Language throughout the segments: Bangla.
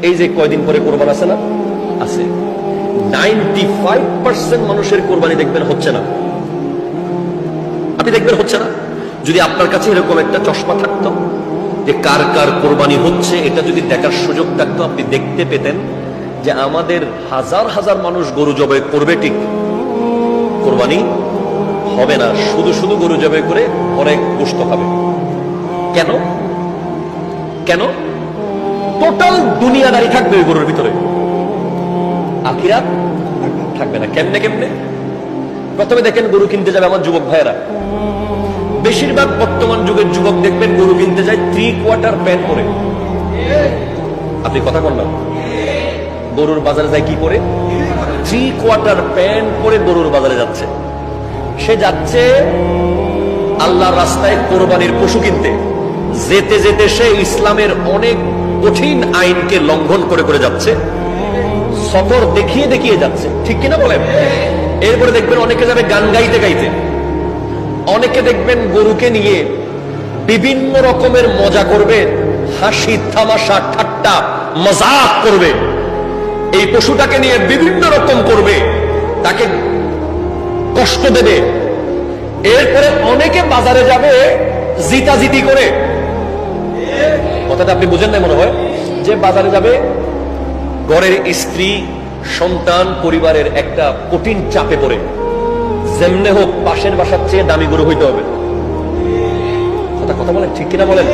এই যে কয়দিন পরে কোরবান আছে না, আছে 95% মানুষের কোরবানি দেখবেন হচ্ছে না। আপনি দেখবেন হচ্ছে না। যদি আপনার কাছে এরকম একটা চশমা থাকতো যে কার কার কোরবানি হচ্ছে, এটা যদি দেখার সুযোগ থাকতো, আপনি দেখতে পেতেন যে আমাদের হাজার হাজার মানুষ গরু জবাই করবে, ঠিক কোরবানি হবে না, শুধু শুধু গরু জবাই করে অনেক গোশত খাবে। কেন? কেন? টোটাল দুনিয়াদারি থাকবে ওই গরুর ভিতরে, আখিরাত থাকবে না। কেমনে কেমনে? প্রথমে দেখেন গরু কিনতে যাবে আমার যুবক ভাইয়েরা, বেশিরভাগ বর্তমান যুগের যুবক দেখবেন গরু কিনতে যায় 3/4 প্যান্ট পরে। আপনি কথা বল না, গরুর বাজারে যায় কি পরে? 3/4 প্যান্ট পরে গরুর বাজারে যাচ্ছে। সে যাচ্ছে আল্লাহর রাস্তায় কোরবানির পশু কিনতে, যেতে যেতে সে ইসলামের অনেক কঠিন আইনকে লঙ্ঘন করে করে যাচ্ছে, সফর দেখিয়ে দেখিয়ে যাচ্ছে, ঠিক কিনা বলেন? এরপরে দেখবেন অনেকে যাবে গান গাইতে গাইতে, অনেকে দেখবেন গরুকে নিয়ে বিভিন্ন রকমের মজা করবে, হাসি তামাশা ঠাট্টা মজাক করবে, এই পশুটাকে নিয়ে বিভিন্ন রকম করবে, তাকে কষ্ট দেবে। এরপরে অনেকে বাজারে যাবে জিতাজিতি করে। কথাটা আপনি বুঝেন না মনে হয়? যে বাজারে যাবে ঘরের স্ত্রী সন্তান পরিবারের একটা কঠিন চাপে পড়ে, যেমনে হোক পাশের বাসার চেয়ে দামি গরু হইতে হবে। কথা বলেন, ঠিক কিনা বলেন?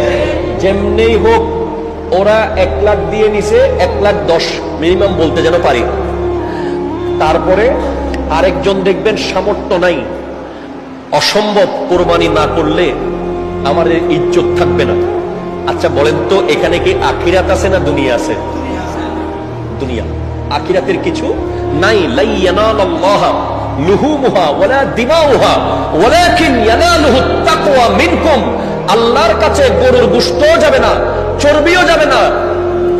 যেমনেই হোক ওরা 1 লাখ দিয়ে নিছে, 1,10,000 মিনিমাম বলতে যেন পারি। তারপরে আরেকজন দেখবেন সামর্থ্য নাই, অসম্ভব, কোরবানি না করলে আমার ইজ্জত থাকবে না। আচ্ছা বলেন তো, এখানে কি আখিরাত আছে না দুনিয়া আছে? দুনিয়া। আখিরাতের কিছু নাই। লা ইয়ানালাল্লাহা লুহুমুহা ওয়ালা দিমাউহা ওয়ালাকিন ইয়ানালুহুত তাকওয়া মিনকুম। আল্লাহর কাছে গরুর গোশতও যাবে না, চর্বিও যাবে না,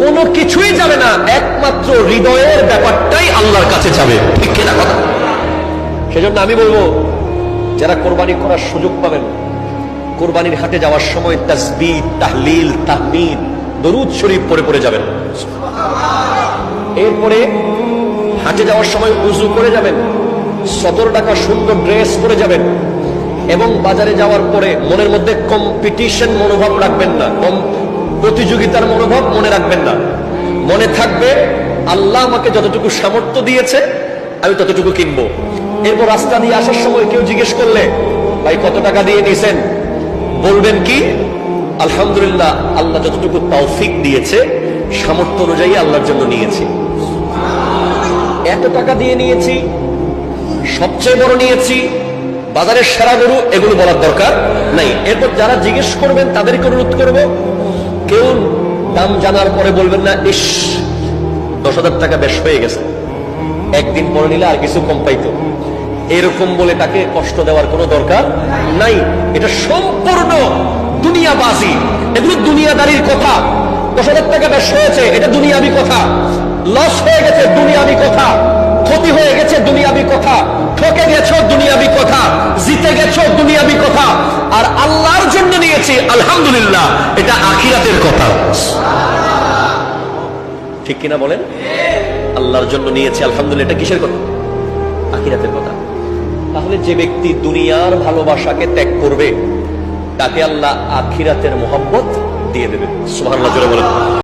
কোনো কিছুই যাবে না, একমাত্র হৃদয়ের ব্যাপারটাই আল্লাহর কাছে যাবে, ঠিক কিনা কথা? সেজন্য আমি বলবো, যারা কোরবানি করার সুযোগ পাবেন, কোরবানির হাটে যাওয়ার সময় তাসবিহ তাহলিল তাহমিদ দরুদ শরীফ পড়ে পড়ে যাবেন। এরপরে হাটে যাওয়ার সময় উযু করে যাবেন, 17 টাকা সুন্দর ড্রেস পরে যাবেন, এবং বাজারে যাওয়ার পরে মনের মধ্যে কম্পিটিশন মনোভাব রাখবেন না, প্রতিযোগিতার মনোভাব মনে রাখবেন না। মনে থাকবে আল্লাহ আমাকে যতটুকু সামর্থ্য দিয়েছে আমি ততটুকু কিনবো। এরপর রাস্তা দিয়ে আসার সময় কেউ জিজ্ঞেস করলে ভাই কত টাকা দিয়ে নিছেন, বলবেন কি? আলহামদুলিল্লাহ, আল্লাহ যতটুকু তৌফিক দিয়েছে সামর্থ্য অনুযায়ী আল্লাহর জন্য নিয়েছি। এত টাকা দিয়ে নিয়েছি, সবচেয়ে বড় নিয়েছি, বাজারের সেরা গরু, এগুলো বলার দরকার নাই। এরপর যারা জিজ্ঞেস করবেন তাদেরকে অনুরোধ করব, কেউ দাম জানার পরে বলবেন না ইস 10,000 টাকা বেশ হয়ে গেছে, একদিন পরে নিলে আর কিছু কম পাইতো, এরকম বলে তাকে কষ্ট দেওয়ার কোনো দরকার নাই। এটা সম্পূর্ণ দুনিয়াবাজি, এগুলো দুনিয়াদারির কথা। 10,000 টাকা বেশ হয়েছে, এটা দুনিয়াবি কথা। লস হয়ে গেছে, দুনিয়াবি কথা। ক্ষতি হয়ে গেছে, দুনিয়াবি কথা। ঠকে গেছো, দুনিয়াবি কথা। জিতে গেছো, দুনিয়াবি কথা। আর আল্লাহর জন্য নিয়েছি, আলহামদুলিল্লাহ, এটা আখিরাতের কথা। ঠিক কিনা বলেন? আল্লাহর জন্য নিয়েছি, আলহামদুলিল্লাহ, এটা কিসের কথা? আখিরাতের কথা। তাহলে যে ব্যক্তি দুনিয়ার ভালোবাসাকে ত্যাগ করবে তাকে আল্লাহ আখিরাতের মোহাব্বত দিয়ে দেবে। সুবহানাল্লাহ, জোরে বলেন।